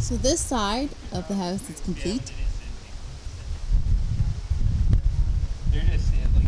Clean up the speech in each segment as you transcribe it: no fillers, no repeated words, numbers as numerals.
So this side of the house is complete. They're just saying like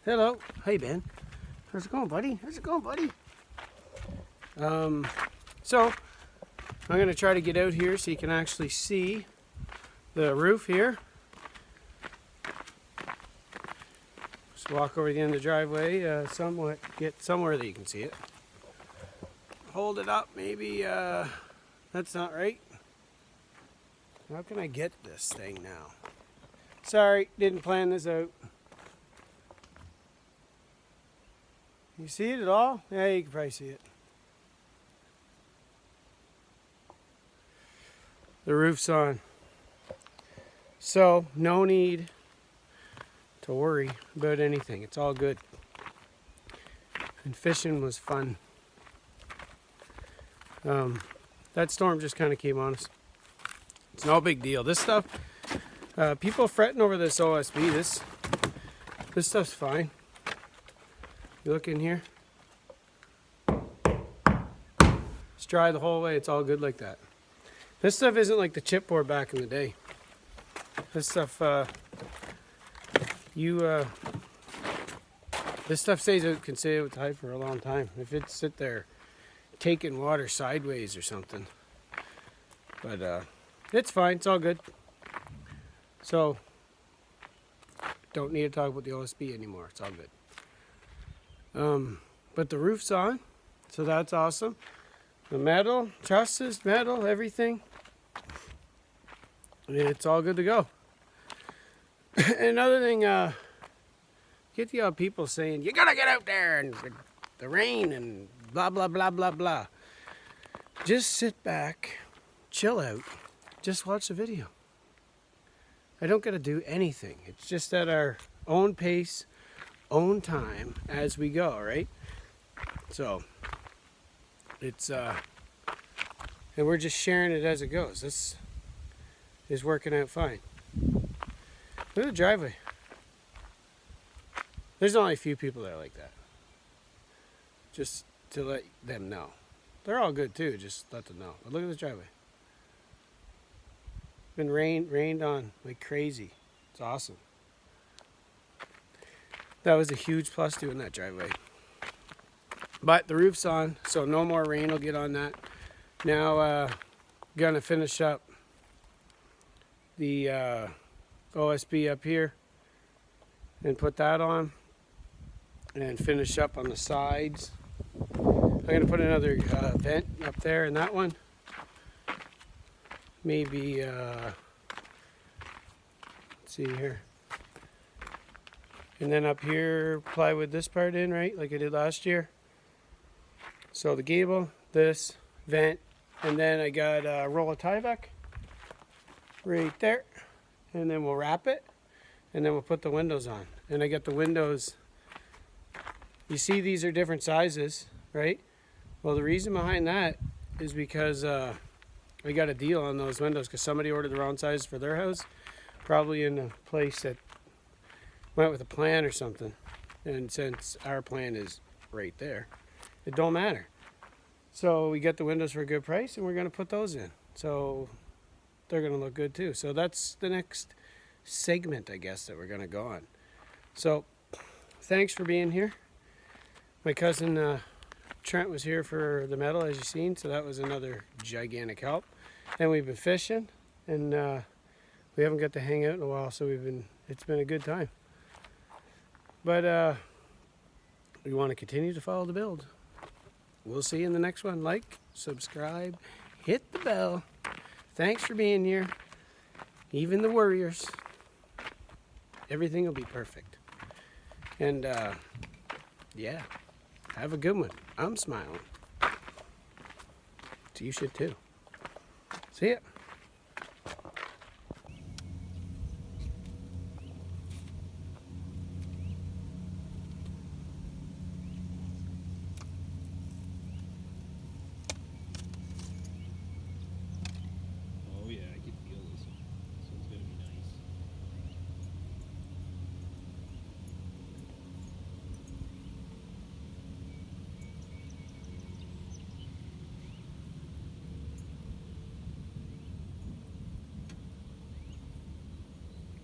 Hello. Hey, Ben. How's it going, buddy? How's it going, buddy? So I'm going to try to get out here so you can actually see the roof here. Just walk over the end of the driveway, get somewhere that you can see it. Hold it up, maybe, that's not right. How can I get this thing now? Sorry, didn't plan this out. You see it at all? Yeah, you can probably see it. The roof's on. So, no need to worry about anything. It's all good. And fishing was fun. That storm just kind of came on us. It's no big deal. This stuff, people fretting over this OSB. This stuff's fine. You look in here. It's dry the whole way. It's all good like that. This stuff isn't like the chipboard back in the day. This stuff, this stuff can stay outside for a long time. If it sit there taking water sideways or something. But it's fine. It's all good. So, don't need to talk about the OSB anymore. It's all good. But the roof's on, so that's awesome. The metal, trusses, metal, everything. It's all good to go. Another thing, get the people saying, you gotta get out there and the rain and blah, blah, blah, blah, blah. Just sit back, chill out, just watch the video. I don't gotta do anything. It's just at our own pace, own time as we go, right? So it's and we're just sharing it as it goes. This is working out fine. Look at the driveway. There's only a few people that are like that. Just to let them know. They're all good too, just let them know. But look at this driveway. Been rained on like crazy. It's awesome. That was a huge plus doing that driveway. But the roof's on, so no more rain will get on that. Now, gonna finish up the OSB up here and put that on and finish up on the sides. I'm gonna put another vent up there in that one. Maybe, let's see here. And then up here, plywood this part in, right? Like I did last year. So the gable, this, vent, and then I got a roll of Tyvek right there. And then we'll wrap it, and then we'll put the windows on. And I got the windows, you see these are different sizes, right? Well, the reason behind that is because I we got a deal on those windows because somebody ordered the wrong size for their house, probably in a place that went with a plan or something. And since our plan is right there, it don't matter. So we get the windows for a good price, and we're going to put those in. So they're going to look good too. So that's the next segment, I guess, that we're going to go on. So thanks for being here. My cousin Trent was here for the medal, as you've seen, so that was another gigantic help. And we've been fishing, and we haven't got to hang out in a while, so it's been a good time. But we want to continue to follow the build. We'll see you in the next one. Like, subscribe, hit the bell. Thanks for being here. Even the worriers. Everything will be perfect. And yeah, have a good one. I'm smiling. So you should too. See ya. Oh yeah, I can feel this one. This one's gonna be nice.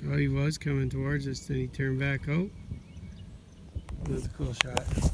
Oh, he was coming towards us, then he turned back out. That's a cool shot.